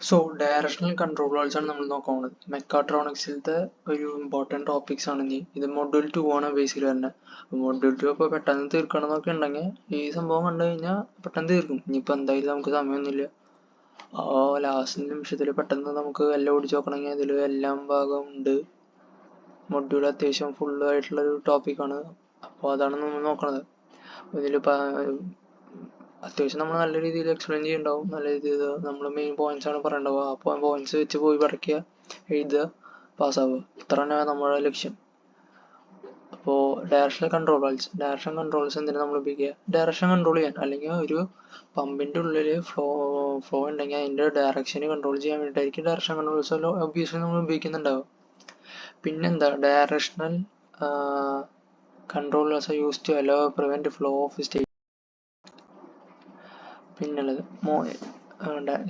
So directional control walls ആണ് നമ്മൾ നോക്കാൻ പോകുന്നത്. മെക്കാട്രോണിക്സിലത്തെ ഒരു ഇമ്പോർട്ടൻറ്റ് ടോപ്പിക്സ് ആണ് ഇനി. ഇത് മൊഡ്യൂൾ 2 ആണ് ബേസിൽ വരുന്നത്. മൊഡ്യൂൾ 2 അപ്പോൾ പെട്ടെന്ന് തീർക്കണം എന്നൊക്കെ ഉണ്ടെങ്കിൽ ഈ സംഭവം കണ്ടു കഴിഞ്ഞാൽ പെട്ടെന്ന് തീർക്കും. ഇനിയിപ്പോൾ എന്തായാലും നമുക്ക് സമയമൊന്നുമില്ല. ലാസ്റ്റ് നിമിഷത്തിൽ പെട്ടെന്ന് നമുക്ക് എല്ലാം ഓടിച്ച് നോക്കണമെങ്കിൽ ഇതിൽ എല്ലാം ഭാഗം ഉണ്ട്. മൊഡ്യൂൾ അത്യാവശ്യം ഫുള്ള് ആയിട്ടുള്ളൊരു ടോപ്പിക്കാണ്. അപ്പോൾ അതാണ് നമ്മൾ നോക്കണത്. ഇതിൽ അത്യാവശ്യം നമ്മൾ നല്ല രീതിയിൽ എക്സ്പ്ലെയിൻ ചെയ്യുന്നുണ്ടാവും. നല്ല രീതിയിൽ നമ്മൾ മെയിൻ പോയിന്റ്സ് ആണ് പറയേണ്ടത്. ആ പോയിന്റ്സ് വെച്ച് പോയി പഠിക്കുക, എഴുതുക, പാസ്സാവുക. ഇത്ര തന്നെയാണ് നമ്മുടെ ലക്ഷ്യം. അപ്പോൾ ഡയറക്ഷണൽ കൺട്രോൾസ് എന്തിനാണ് നമ്മൾ ഉപയോഗിക്കുക? ഡയറക്ഷൻ കൺട്രോൾ ചെയ്യാൻ, അല്ലെങ്കിൽ ഒരു പമ്പിൻ്റെ ഉള്ളിൽ ഫ്ലോ ഉണ്ടെങ്കിൽ അതിൻ്റെ ഡയറക്ഷന് കൺട്രോൾ ചെയ്യാൻ വേണ്ടിയിട്ടായിരിക്കും ഡയറക്ഷൻ കൺട്രോൾസ് ഒബ്വിയസ്ലി നമ്മൾ ഉപയോഗിക്കുന്നുണ്ടാവും. പിന്നെന്താ, directional controls are used to allow prevent flow of state. പിന്നുള്ളത്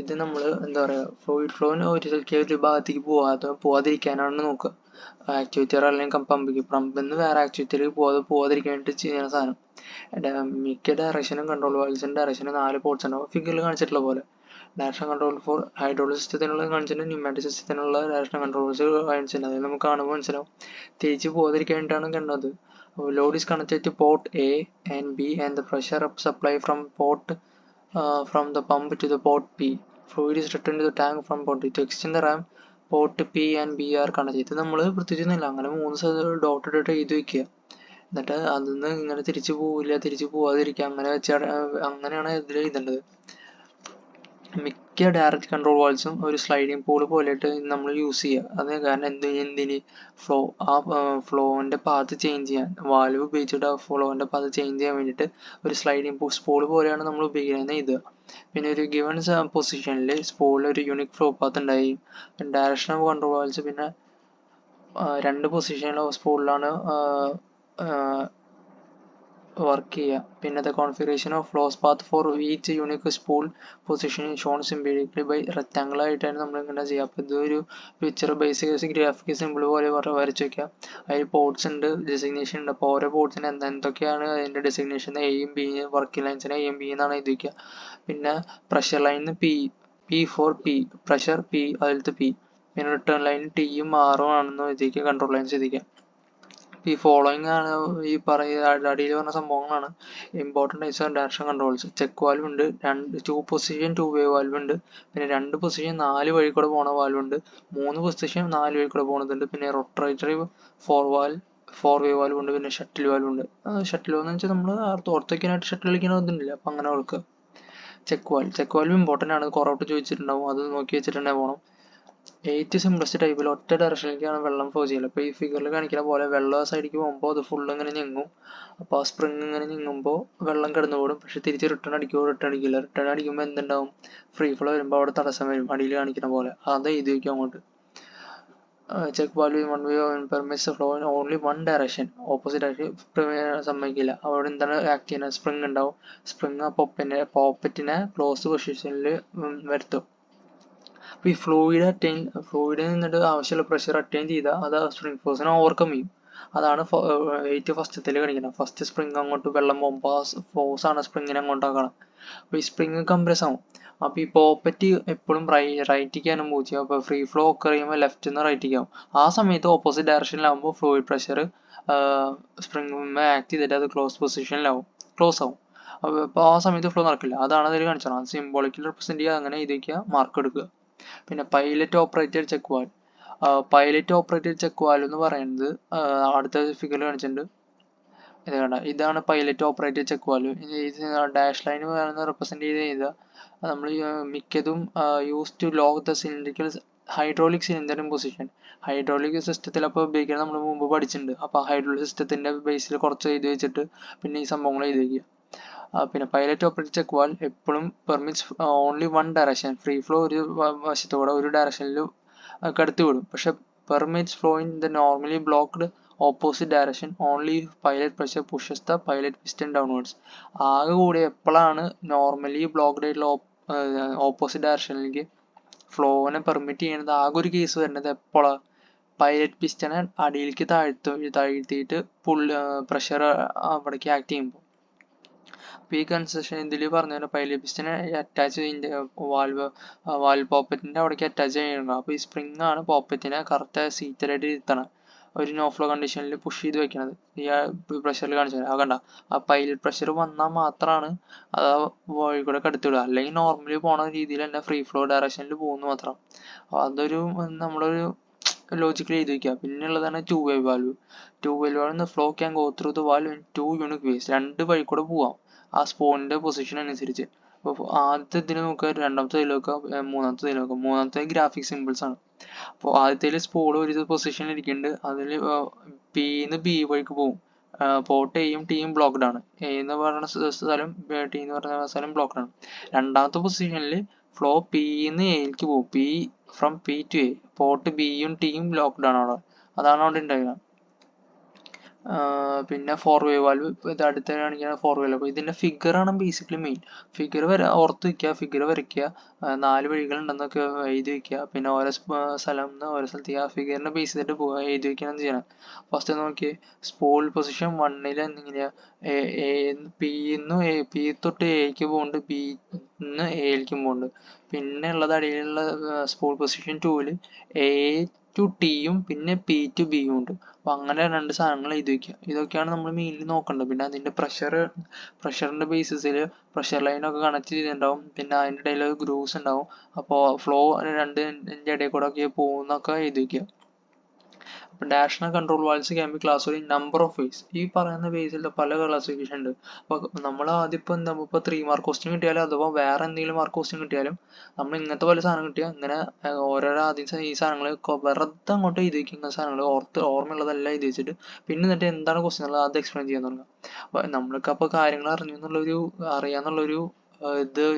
ഇത് നമ്മൾ എന്താ പറയുക, ഫ്ലൂയിഡ് ഫ്ലോന് ഒരു ഭാഗത്തേക്ക് പോവാതിരിക്കാനാണ് നോക്കുക. ആക്ച്വേറ്റർ അല്ലെങ്കിൽ പമ്പിന്ന് വേറെ ആക്ച്വേറ്ററിലേക്ക് പോവാതിരിക്കാൻ വേണ്ടി ചെയ്യുന്ന സാധനം. മിക്ക ഡയറക്ഷനും കൺട്രോൾ വാൽവ്സിന്റെ ഡയറക്ഷന് 4 പോർട്സ് ഉണ്ടാവും, ഫിഗറിൽ കാണിച്ചിട്ടുള്ള പോലെ. ഡയറക്ഷൻ കൺട്രോൾ ഫോർ ഹൈഡ്രോളിക് സിസ്റ്റത്തിനുള്ള കാണിച്ചിട്ടുണ്ട്, ന്യൂമാറ്റിക് സിസ്റ്റത്തിനുള്ള ഡയറക്ഷൻ കൺട്രോൾസ് കാണിച്ചിട്ടുണ്ട്. അതിൽ നമുക്ക് കാണുമ്പോൾ മനസ്സിലാവും. തിരിച്ച് പോകാതിരിക്കാൻ വേണ്ടിയിട്ടാണ് കണ്ടത്. Load is connected to port A and B and the pressure supply from the pump to the port P. Fluid is returned to the tank from port D. To extend the RAM, port P and B are connected. ഇത് നമ്മൾ പ്രത്യേകിച്ചൊന്നുമില്ല, അങ്ങനെ 3 സ്ഥലത്ത് dot ഇട്ടിട്ട് എഴുതി വയ്ക്കുക. എന്നിട്ട് അതിൽ ഇങ്ങനെ തിരിച്ചു പോവാതിരിക്കുക, അങ്ങനെയാണ് ഇതിൽ എഴുതേണ്ടത്. മിക്ക ഡയറക്റ്റ് കൺട്രോൾ വാൾവ്സും ഒരു സ്ലൈഡിംഗ് പൂൾ പോലെയായിട്ട് നമ്മൾ യൂസ് ചെയ്യുക. അത് കാരണം എന്തിന് ഫ്ലോന്റെ പാത്ത് ചേഞ്ച് ചെയ്യാൻ, വാൽവ് ഉപയോഗിച്ചിട്ട് ആ ഫ്ലോന്റെ പാത്ത് ചേഞ്ച് ചെയ്യാൻ വേണ്ടിയിട്ട് ഒരു സ്ലൈഡിംഗ് സ്പൂൾ പോലെയാണ് നമ്മൾ ഉപയോഗിക്കുന്നത്. ഇത് പിന്നെ ഒരു ഗിവൺ പൊസിഷനിൽ സ്പൂളിൽ ഒരു യൂണിക് ഫ്ലോ പാത്ത് ഉണ്ടായി. ഡയറക്ഷൻ ഓഫ് കൺട്രോൾ വാൾവ്സ് പിന്നെ 2 പൊസിഷനിലെ സ്പൂളിലാണ് വർക്ക് ചെയ്യുക. പിന്നെ the configuration of flows path for each unique spool position shown symbolically by rectangle ആയിട്ടാണ് നമ്മൾ ഇങ്ങനെ ചെയ്യുക. അപ്പോൾ ഇതൊരു പിക്ചർ ബേസിക് ഗ്രാഫിക് സിമ്പിൾ പോലെ വരച്ച് വയ്ക്കുക. അതിൽ പോർട്സ് ഉണ്ട്, ഡെസിഗ്നേഷൻ ഉണ്ട്. അപ്പോൾ ഓരോ പോർട്സിന് എന്തൊക്കെയാണ് അതിൻ്റെ ഡെസിഗ്നേഷൻ, എയും ബി, വർക്ക് ലൈൻസിന് എയും ബി എന്നാണ് എഴുതി വയ്ക്കുക. പിന്നെ പ്രഷർ ലൈനിന് P പ്രഷർ P, അതിലത്തെ P. പിന്നെ റിട്ടേൺ ലൈനിന് Tയും Rഉം ആണെന്ന് എഴുതി വയ്ക്കുക, കൺട്രോൾ ലൈൻസ് എഴുതി വയ്ക്കുക. ഈ ഫോളോയിങ് ആണ് ഈ അടിയിൽ പറഞ്ഞ സംഭവങ്ങളാണ് important types of direction controls. Check valve ഉണ്ട്, 2 പൊസിഷൻ 2 വേ വാൽവ് ഉണ്ട്, പിന്നെ 2 പൊസിഷൻ 4 വഴി കൂടെ പോണ വാൽവ് ഉണ്ട്, 3 പൊസിഷൻ 4 വഴി കൂടെ പോണതുണ്ട്, പിന്നെ റൊട്ടേറ്ററി 4 വേ വാൽവ് ഉണ്ട്, പിന്നെ ഷട്ടിൽ വാൽവ് ഉണ്ട്. ഷട്ടിൽ വാൽവ് എന്ന് വെച്ചാൽ നമ്മൾ ഓർത്തോക്കാനായിട്ട് ഷട്ടിൽ കളിക്കണ ഇതുണ്ടല്ലോ, അപ്പം അങ്ങനെ ഓർക്കുക. ചെക്ക് വാൽവ് ഇമ്പോർട്ടൻ്റ് ആണ്, കുറോട്ട് ചോദിച്ചിട്ടുണ്ടാവും, അത് നോക്കി വെച്ചിട്ടുണ്ടെങ്കിൽ പോകണം. 8 സിംപ്ലസ്റ്റ് ടൈപ്പിൽ ഒറ്റ ഡയറക്ഷനിലേക്കാണ് വെള്ളം ഫ്ലോ ചെയ്യുന്നത്. അപ്പോൾ ഈ ഫിഗറിൽ കാണിക്കുന്ന പോലെ വെള്ളം ആ സൈഡിലേക്ക് പോകുമ്പോൾ അത് ഫുള്ള് ഇങ്ങനെ ഞെങ്ങും. അപ്പോൾ ആ സ്പ്രിങ് ഇങ്ങനെ ഞെങ്ങുമ്പോൾ വെള്ളം കിടന്നു കൂടും. പക്ഷെ തിരിച്ച് റിട്ടേൺ അടിക്കില്ല. റിട്ടേൺ അടിക്കുമ്പോൾ എന്തുണ്ടാവും, ഫ്രീ ഫ്ലോ വരുമ്പോൾ അവിടെ തടസ്സം വരും, അടിയിൽ കാണിക്കുന്ന പോലെ. അത് എഴുതി വയ്ക്കും അങ്ങോട്ട്. Check valve one way permits flow in only one direction, opposite direction സമ്മതിക്കില്ല. അവിടെ എന്താണ് ആക്ട് ചെയ്യുന്നത്, സ്പ്രിങ് ഉണ്ടാവും. സ്പ്രിങ് ആ പോപ്പറ്റിനെ ക്ലോസ് പൊസിഷനിൽ വരുത്തും. അപ്പോൾ ഈ ഫ്ലൂയിഡിൽ നിന്നിട്ട് ആവശ്യമുള്ള പ്രഷർ അറ്റൈൻ ചെയ്താൽ അത് സ്പ്രിംഗ് ഫോഴ്സിനെ ഓവർകം ചെയ്യും. അതാണ് 8 ഫസ്റ്റത്തിൽ കാണിക്കുന്നത്. ഫസ്റ്റ് സ്പ്രിങ് അങ്ങോട്ട് വെള്ളം പോകുമ്പോൾ ആ ഫോഴ്സ് ആണ് സ്പ്രിങ്ങിനെ അങ്ങോട്ടാക്കണം. അപ്പോൾ ഈ സ്പ്രിങ് കംപ്രസ് ആവും. അപ്പോൾ ഈ പോപ്പറ്റ് എപ്പോഴും റൈറ്റിക്കാണ് മൂവ് ചെയ്യുക. അപ്പോൾ ഫ്രീ ഫ്ലോ ഒക്കെ കഴിയുമ്പോൾ ലെഫ്റ്റ് നിന്ന് റൈറ്റിക്ക് ആവും. ആ സമയത്ത് ഓപ്പോസിറ്റ് ഡയറക്ഷനിലാവുമ്പോൾ ഫ്ലൂയിഡ് പ്രഷർ സ്പ്രിങ് ആക്ട് ചെയ്തിട്ട് അത് ക്ലോസ് ആവും. അപ്പോൾ ആ സമയത്ത് ഫ്ലോ നടക്കില്ല. അതാണ് അതിൽ കാണിച്ചത്. അത് സിംബോളിക്കലി റെപ്രസെൻറ്റ് ചെയ്യുക, അങ്ങനെ എഴുതിക്കുക, മാർക്ക് എടുക്കുക. പിന്നെ പൈലറ്റ് ഓപ്പറേറ്റഡ് ചെക്ക് വാൽവ് എന്ന് പറയുന്നത് അടുത്ത ഫിഗറിൽ കാണിച്ചിട്ടുണ്ട്. ഇതാണ് pilot operated check valve. Dash line represent ചെയ്ത് നമ്മൾ മിക്കതും use to lock the hydraulic cylinder in position. Hydraulic സിസ്റ്റത്തിൽ അപ്പോൾ ഉപയോഗിക്കുന്നത് നമ്മൾ മുമ്പ് പഠിച്ചിട്ടുണ്ട്. അപ്പോൾ ഹൈഡ്രോളിക് സിസ്റ്റത്തിന്റെ ബേസിൽ കുറച്ച് എഴുതി വെച്ചിട്ട് പിന്നെ ഈ സംഭവങ്ങൾ എഴുതി വയ്ക്കുക. പിന്നെ പൈലറ്റ് ഓപ്പറേറ്റഡ് ചെക്ക് വാൽവ് എപ്പോഴും permits only one direction. Free flow ഒരു വശത്തൂടെ ഒരു ഡയറക്ഷനിൽ കടത്തിവിടും. പക്ഷെ permits flow in the normally blocked opposite direction only pilot pressure pushes the pilot piston downwards. ആകെ കൂടി എപ്പോഴാണ് നോർമലി ബ്ലോക്ക്ഡ് ആയിട്ടുള്ള ഓപ്പോസിറ്റ് ഡയറക്ഷനിലേക്ക് ഫ്ലോനെ പെർമിറ്റ് ചെയ്യുന്നത്, ആകെ ഒരു കേസ് വരുന്നത് എപ്പോഴാണ്, പൈലറ്റ് പിസ്റ്റനെ അടിയിലേക്ക് താഴ്ത്തിയിട്ട് പ്രഷർ അവിടേക്ക് ആക്ട് ചെയ്യുമ്പോൾ. അപ്പോൾ ഈ കൺസ്ട്രക്ഷൻ ഇതിൽ പറഞ്ഞ പോലെ പൈലറ്റ് പിസ്റ്റനെ അറ്റാച്ച് ചെയ്തിട്ട് വാൽവ് പോപ്പറ്റിൻ്റെ അവിടേക്ക് അറ്റാച്ച് ചെയ്യണം. അപ്പോൾ ഈ സ്പ്രിങ് ആണ് പോപ്പറ്റിനെ കറക്റ്റ് സീറ്റഡായിട്ട് ഇരുത്തണം. ഒരു നോ ഫ്ലോ കണ്ടീഷനിൽ പുഷ് ചെയ്ത് വെക്കണത്. ഈ പ്രഷറിൽ കാണിച്ചത് ആ കണ്ട, ആ പൈലറ്റ് പ്രഷർ വന്നാൽ മാത്രമാണ് അത് വഴി കൂടെ കടത്തിവിടുക. അല്ലെങ്കിൽ നോർമലി പോണ രീതിയിൽ തന്നെ ഫ്രീ ഫ്ലോ ഡയറക്ഷനിൽ പോകുന്നു മാത്രം. അപ്പോൾ അതൊരു നമ്മളൊരു ലോജിക്കലി എഴുതി വയ്ക്കുക. പിന്നെ ഉള്ളതാണ് two way valve. Two way valve flow can go through the valve in two unique ways. രണ്ട് വഴി കൂടെ പോവാം ആ സ്പോണിന്റെ പൊസിഷൻ അനുസരിച്ച്. അപ്പോൾ ആദ്യത്തെ ഇതിൽ നോക്കുക, രണ്ടാമത്തെ ഇതിൽ നോക്കുക, മൂന്നാമത്തെ ഇതിൽ നോക്കുക. മൂന്നാമത്തെ ഗ്രാഫിക് സിമ്പിൾസ് ആണ്. അപ്പോൾ ആദ്യത്തേൽ സ്പോൾ ഒരു പൊസിഷനിൽ ഇരിക്കുന്നുണ്ട്. അതിൽ പിന്ന് ബി വഴിക്ക് പോകും. പോർട്ട് എയും ടിയും ബ്ലോക്ക്ഡ് ആണ്. എ എന്ന് പറയുന്ന സ്ഥലം ടി എന്ന് പറയുന്ന സ്ഥലം ബ്ലോക്ക്ഡ് ആണ്. രണ്ടാമത്തെ പൊസിഷനിൽ ഫ്ലോ പിന്ന് എയിലേക്ക് പോകും. From P to A. Port ബിയും ടിയും ലോക്ക്ഡ് ആണ് അവിടെ. അതാണ് അവിടെ ഉണ്ടായിരുന്നത്. പിന്നെ ഫോർ വേ വാൽവ് ഇത് അടുത്ത കാണിക്കുന്ന ഫോർ വേ വാൽവ്. അപ്പോൾ ഇതിൻ്റെ ഫിഗറാണ് ബേസിക്കലി മെയിൻ. ഫിഗർ ഓർത്ത് വയ്ക്കുക, ഫിഗർ വരയ്ക്കുക, 4 വഴികളുണ്ടെന്നൊക്കെ എഴുതി വയ്ക്കുക. പിന്നെ ഓരോ സ്ഥലത്തേക്ക് ആ ഫിഗറിനെ ബേസ് ചെയ്തിട്ട് എഴുതി വയ്ക്കുകയാണ് ചെയ്യണം. ഫസ്റ്റ് നോക്കിയേ, സ്പോൾ പൊസിഷൻ 1ൽ എന്തെങ്ങനെയാണ് പി തൊട്ട് എക്ക് പോകുന്നുണ്ട്, ബിന്ന് എയിലേക്കും പോകുന്നുണ്ട്. പിന്നെ ഉള്ളത് അടിയിലുള്ള സ്പോൾ പൊസിഷൻ 2ൽ എ ടു ടിയും പിന്നെ പി ടു ബിയും ഉണ്ട്. അപ്പോൾ അങ്ങനെ 2 സാധനങ്ങൾ എഴുതി വയ്ക്കുക. ഇതൊക്കെയാണ് നമ്മൾ മെയിൻലി നോക്കേണ്ടത്. പിന്നെ അതിൻ്റെ പ്രഷറിൻ്റെ ബേസിസിൽ പ്രഷർ ലൈനൊക്കെ കണക്ട് ചെയ്തിട്ടുണ്ടാവും. പിന്നെ അതിൻ്റെ ഇടയിൽ ഗ്രൂവ്സ് ഉണ്ടാവും. അപ്പോൾ ഫ്ലോ രണ്ടിൻ്റെ ഇടയിൽ കൂടെ ഒക്കെ പോകുന്നൊക്കെ എഴുതി വയ്ക്കുക. അപ്പോൾ directional control valves can be class in number of ways. ഈ പറയുന്ന വേസിൽ പല ക്ലാസിഫിക്കേഷൻ ഉണ്ട്. അപ്പോൾ നമ്മൾ ആദ്യം ഇപ്പോൾ 3 മാർക്ക് ക്വസ്റ്റ്യൻ കിട്ടിയാലും അഥവാ വേറെ എന്തെങ്കിലും മാർക്ക് ക്വസ്റ്റ്യൻ കിട്ടിയാലും നമ്മൾ ഇങ്ങനത്തെ പല സാധനം കിട്ടിയാൽ ഇങ്ങനെ ഓരോരോ ആദ്യം ഈ സാധനങ്ങൾ വെറുതെ അങ്ങോട്ട് എഴുതി വയ്ക്കുന്ന സാധനങ്ങൾ ഓർമ്മയുള്ളതെല്ലാം എഴുതി വെച്ചിട്ട് പിന്നെ എന്നിട്ട് എന്താണ് ക്വസ്റ്റ്യൻ ഉള്ളത് അത് എക്സ്പ്ലെയിൻ ചെയ്യാൻ തുടങ്ങുക. അപ്പോൾ നമ്മൾക്ക് അപ്പോൾ കാര്യങ്ങൾ അറിയാന്നുള്ളൊരു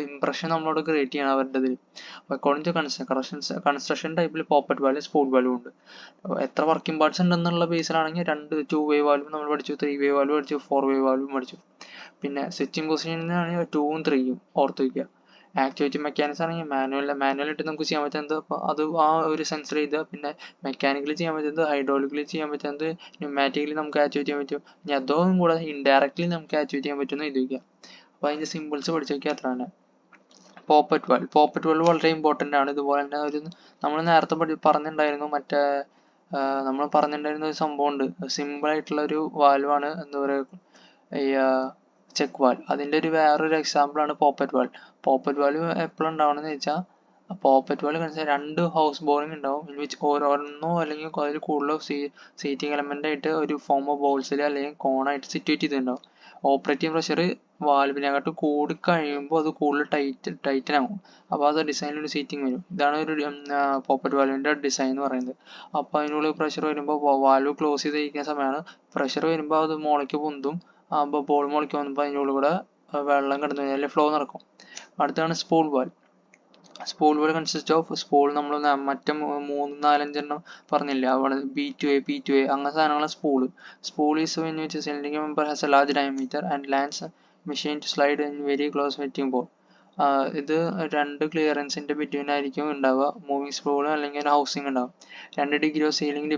ഇംപ്രഷൻ നമ്മളോട് ക്രിയേറ്റ് ചെയ്യണം അവരുടെ ഇതിൽ. അക്കോർഡിംഗ് ടു കൺസ്ട്രക്ഷൻ ടൈപ്പിൽ പോപ്പറ്റ് വാൽവ്, സ്പോൾ വാൽവ് ഉണ്ട്. എത്ര വർക്കിംഗ് പാർട്സ് ഉണ്ടെന്നുള്ള ബേസിലാണെങ്കിൽ 2 വേ വാൽവും നമ്മൾ പഠിച്ചു, 3 വേ വാൽവ് പഠിച്ചു, 4 വേ വാൽവും പഠിച്ചു. പിന്നെ സ്വിച്ചിങ് പൊസിഷനിലാണെങ്കിൽ 2ഉം 3ഉം ഓർത്ത് വയ്ക്കുക. ആക്ടിവേറ്റ് മെക്കാനിക്സ് ആണെങ്കിൽ മാനുവലായിട്ട് നമുക്ക് ചെയ്യാൻ പറ്റുന്നത് അത് ആ ഒരു സെൻസർ ചെയ്ത്, പിന്നെ മെക്കാനിക്കലി ചെയ്യാൻ പറ്റുന്നത്, ഹൈഡ്രോളിക്കലി ചെയ്യാൻ പറ്റുന്നത്, ന്യൂമാറ്റിക്കലി നമുക്ക് ആക്ടിവേറ്റ് ചെയ്യാൻ പറ്റും. ഇനി അതും കൂടെ ഇൻഡയറക്റ്റ്ലി നമുക്ക് ആക്ടിവേറ്റ് ചെയ്യാൻ പറ്റുമെന്ന് എഴുതി വയ്ക്കുക. അപ്പോൾ അതിൻ്റെ സിമ്പിൾസ് പഠിച്ചു വയ്ക്കുക, അത്ര തന്നെ. പോപ്പറ്റ് വാൽവ് വളരെ ഇമ്പോർട്ടൻ്റ് ആണ്. ഇതുപോലെ തന്നെ നമ്മൾ നേരത്തെ പറഞ്ഞിട്ടുണ്ടായിരുന്നു, നമ്മൾ പറഞ്ഞിട്ടുണ്ടായിരുന്ന ഒരു സംഭവം ഉണ്ട്. സിമ്പിൾ ആയിട്ടുള്ള ഒരു വാൽവാണ്, എന്താ പറയുക, ഈ ചെക്ക് വാൽവ്. അതിൻ്റെ വേറൊരു എക്സാമ്പിളാണ് പോപ്പറ്റ് വാൽവ്. പോപ്പറ്റ് വാൽവ് എപ്പോഴും ഉണ്ടാവണമെന്ന് വെച്ചാൽ, പോപ്പറ്റ് വാൽവ് കാണിച്ചാൽ 2 ഹൗസ് ബോറിംഗ് ഉണ്ടാവും. ഇൻ വിച്ച് ഓരോന്നോ അല്ലെങ്കിൽ അതിൽ കൂടുതലോ സീറ്റിംഗ് എലമെൻ്റ് ആയിട്ട് ഒരു ഫോം ഓഫ് ബോൾസിൽ അല്ലെങ്കിൽ കോണായിട്ട് സിറ്റുവേറ്റ് ചെയ്തിട്ടുണ്ടാവും. ഓപ്പറേറ്റിംഗ് പ്രഷർ വാൽവിനെക്കാട്ട് കൂടി കഴിയുമ്പോൾ അത് കൂടുതൽ ടൈറ്റൻ ആകും. അപ്പോൾ അത് ഡിസൈനിൽ സീറ്റിംഗ് വരും. ഇതാണ് ഒരു പോപ്പറ്റ് വാൽവിൻ്റെ ഡിസൈൻ എന്ന് പറയുന്നത്. അപ്പോൾ അതിനുള്ളിൽ പ്രഷർ വരുമ്പോൾ വാൽവ് ക്ലോസ് ചെയ്തിരിക്കുന്ന സമയമാണ്. പ്രഷർ വരുമ്പോൾ അത് മുകളിലേക്ക് പൊന്തും. അപ്പോൾ ബോൾ മുകളിലേക്ക് വന്നപ്പോൾ അതിൻ്റെ ഉള്ളിൽ കൂടെ വെള്ളം കിടന്നു കഴിഞ്ഞാൽ ഫ്ലോ നടക്കും. അടുത്താണ് spool valve. Spool valve consist of spool. നമ്മൾ മറ്റേ 3-4-5 പറഞ്ഞില്ലേ, അവിടെ B2A, P2A അങ്ങനെ സാധനങ്ങളാണ് spool is when which cylindrical member has a large diameter and lands machine to slide in very close fitting bore. ഇത് 2 ക്ലിയറൻസിൻ്റെ ബിറ്റ്വീൻ ആയിരിക്കും ഉണ്ടാവുക. മൂവിങ് സ്പൂളും അല്ലെങ്കിൽ ഹൗസിംഗ് ഉണ്ടാവും. 2 ഡിഗ്രി ഓഫ് സീലിംഗ്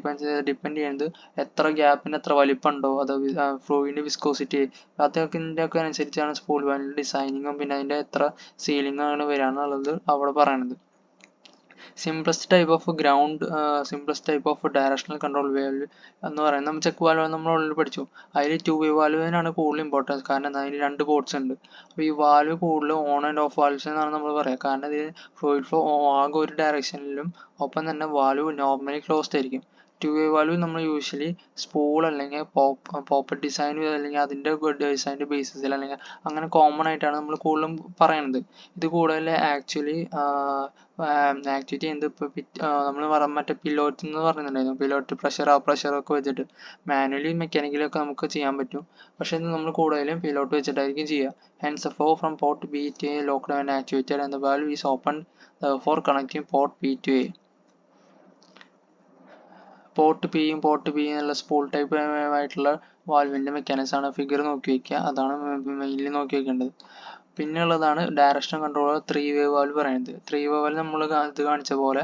ഡിപ്പെൻഡ് ചെയ്യുന്നത് എത്ര ഗ്യാപ്പിന് എത്ര വലിപ്പമുണ്ടോ, അത് ഫ്ലൂയിഡിൻ്റെ വിസ്കോസിറ്റി അതൊക്കെ അനുസരിച്ചാണ് സ്പൂൾ വാൽവിൻ്റെ ഡിസൈനിങ്ങും പിന്നെ അതിൻ്റെ എത്ര സീലിംഗ് ആണ് വരാന്നുള്ളത് അവിടെ പറയണത്. Simplest type of directional control valve എന്ന് പറയുന്നത് നമ്മൾ ചെക്ക് വാൽവ് നമ്മൾ ഓൾറെഡി പഠിച്ചു. അതിൽ 2 വേ വാൽവിനാണ് കൂടുതൽ ഇമ്പോർട്ടൻസ്. കാരണം അതിന് 2 പോർട്ട്സ് ഉണ്ട്. അപ്പോൾ ഈ വാൽവ് കൂടുതൽ ഓൺ ആൻഡ് ഓഫ് വാൽവ്സ് എന്നാണ് നമ്മൾ പറയുക. കാരണം ഇതിൽ ഫ്ലൂയിഡ് ഫ്ലോ ആകെ ഒരു ഡയറക്ഷനിലും, ഒപ്പം തന്നെ വാൽവ് നോർമലി ക്ലോസ്ഡ് ആയിരിക്കും. 2 വേ വാൽവ് നമ്മൾ യൂഷ്വലി സ്പൂൾ അല്ലെങ്കിൽ പോപ്പറ്റ് ഡിസൈൻ അല്ലെങ്കിൽ അതിൻ്റെ ഡിസൈൻ്റെ ബേസിസിൽ അല്ലെങ്കിൽ അങ്ങനെ കോമൺ ആയിട്ടാണ് നമ്മൾ കൂടുതലും പറയുന്നത്. ഇത് കൂടുതൽ ആക്ടിവിറ്റി ചെയ്യുന്നത് ഇപ്പോൾ നമ്മൾ മറ്റേ പിലോട്ട് എന്ന് പറയുന്നുണ്ടായിരുന്നു. പിലോട്ട് പ്രഷറൊക്കെ വെച്ചിട്ട് മാനുവലി മെക്കാനിക്കലൊക്കെ നമുക്ക് ചെയ്യാൻ പറ്റും. പക്ഷേ ഇത് നമ്മൾ കൂടുതലും പിലോട്ട് വെച്ചിട്ടായിരിക്കും ചെയ്യുക. Hence flow from port B to A locked and activated and the valve is open for connecting port B to A. Port B എന്നുള്ള സ്പൂൾ ടൈപ്പ് ആയിട്ടുള്ള വാൽവിൻ്റെ മെക്കാനിക്സ് ആണ്. ഫിഗർ നോക്കി വയ്ക്കുക, അതാണ് മെയിൻലി നോക്കി വയ്ക്കേണ്ടത്. പിന്നെ ഉള്ളതാണ് ഡയറക്ഷണൽ കൺട്രോൾ 3 വേ വാൽവ് പറയുന്നത്. 3 വേ വാൽവ് നമ്മൾ ഇത് കാണിച്ച പോലെ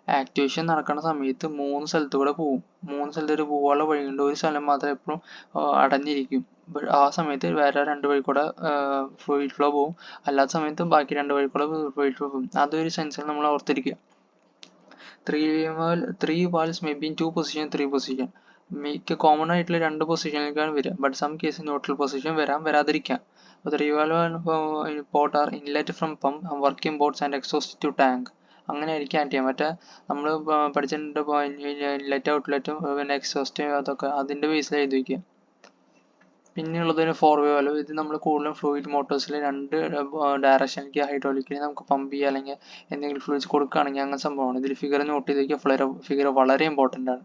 ആക്ടിവേഷൻ നടക്കുന്ന സമയത്ത് 3 സ്ഥലത്ത് കൂടെ പോകും. 3 സ്ഥലത്ത് പോകാനുള്ള വഴിയുണ്ട്. ഒരു സ്ഥലം മാത്രം എപ്പോഴും അടഞ്ഞിരിക്കും. ആ സമയത്ത് വേറെ 2 വഴി കൂടെ ഫ്ലൂയിഡ് ഫ്ലോ പോകും, അല്ലാത്ത സമയത്ത് ബാക്കി 2 വഴി കൂടെ ഫ്ലൂയിഡ് ഫ്ലോ പോകും. അതൊരു സെൻസർ നമ്മൾ ഓർത്തിരിക്കുക. Three valves may be in 2 position, 3 position. മിക്ക കോമൺ ആയിട്ടുള്ള 2 പൊസിഷനിലേക്കാണ് വരിക. But some case neutral position വരാതിരിക്കാം. Three valve port are inlet from pump, working ports and exhaust to tank. അങ്ങനെ ആയിരിക്കും ആക്ട് ചെയ്യാം. മറ്റേ നമ്മൾ പഠിച്ചിട്ടുണ്ട് ഇൻലെറ്റ് ഔട്ട്ലെറ്റും പിന്നെ എക്സോസ്റ്റ് അതൊക്കെ അതിൻ്റെ ബേസിൽ എഴുതി വയ്ക്കുക. പിന്നെയുള്ളത് ഒരു 4-വേ വാൽവ്. ഇത് നമ്മൾ കൂടുതലും ഫ്ലൂയിഡ് മോട്ടോഴ്സിൽ 2 ഡയറക്ഷനിലേക്ക് ഹൈഡ്രോളിക്കലി നമുക്ക് പമ്പ് ചെയ്യുക അല്ലെങ്കിൽ എന്തെങ്കിലും ഫ്ലൂയിഡ്സ് കൊടുക്കുകയാണെങ്കിൽ അങ്ങനെ സംഭവമാണ്. ഇതിൽ ഫിഗർ നോട്ട് ചെയ്ത് വയ്ക്കുക. ഫിഗർ വളരെ ഇമ്പോർട്ടൻ്റ് ആണ്.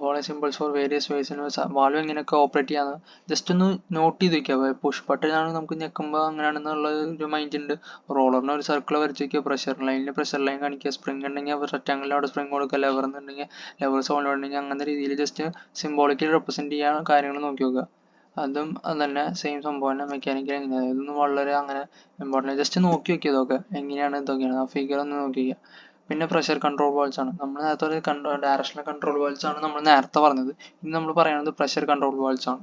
Follow symbols for various vase. Valve എങ്ങനെയൊക്കെ ഓപ്പറേറ്റ് ചെയ്യാന്ന് ജസ്റ്റ് ഒന്ന് നോട്ട് ചെയ്ത് വയ്ക്കുക. പുഷ് ബട്ടൺ ആണ് നമുക്ക് ഞെക്കുമ്പോൾ അങ്ങനെയാണെന്നുള്ള ഒരു മൈൻഡ് ഉണ്ട്. റോളറിന് ഒരു സർക്കിൾ വരച്ച് വയ്ക്കുക. പ്രഷർ ലൈൻ കാണിക്കുക. സ്പ്രിംഗ് ഉണ്ടെങ്കിൽ റെക്റ്റാങ്കിളിൽ അവിടെ സ്പ്രിംഗ് കൊടുക്കുക. ലെവർ എന്നുണ്ടെങ്കിൽ ലെവർ സോളിഡ് ഉണ്ടെങ്കിൽ അങ്ങനെ രീതിയിൽ ജസ്റ്റ് സിംബോളിക്കലി റെപ്രസെൻറ്റ് ചെയ്യാൻ കാര്യങ്ങൾ നോക്കി നോക്കുക. അതും തന്നെ സെയിം സംഭവം തന്നെ മെക്കാനിക്കൽ എങ്ങനെയാണ് ഇതൊന്നും വളരെ അങ്ങനെ ഇമ്പോർട്ടൻ്റ്. ജസ്റ്റ് നോക്കി വയ്ക്കുക ഇതൊക്കെ എങ്ങനെയാണ് ഇതൊക്കെയാണ് ആ ഫിഗർ ഒന്ന് നോക്കി വയ്ക്കുക. പിന്നെ പ്രഷർ കൺട്രോൾ വാൾവ്സ് ആണ്. നമ്മൾ നേരത്തെ ഡയറക്ഷണൽ കൺട്രോൾ വാൾവ്സ് ആണ് നമ്മൾ നേരത്തെ പറഞ്ഞത്. ഇനി നമ്മൾ പറയുന്നത് പ്രഷർ കൺട്രോൾ വാൾവ്സ് ആണ്.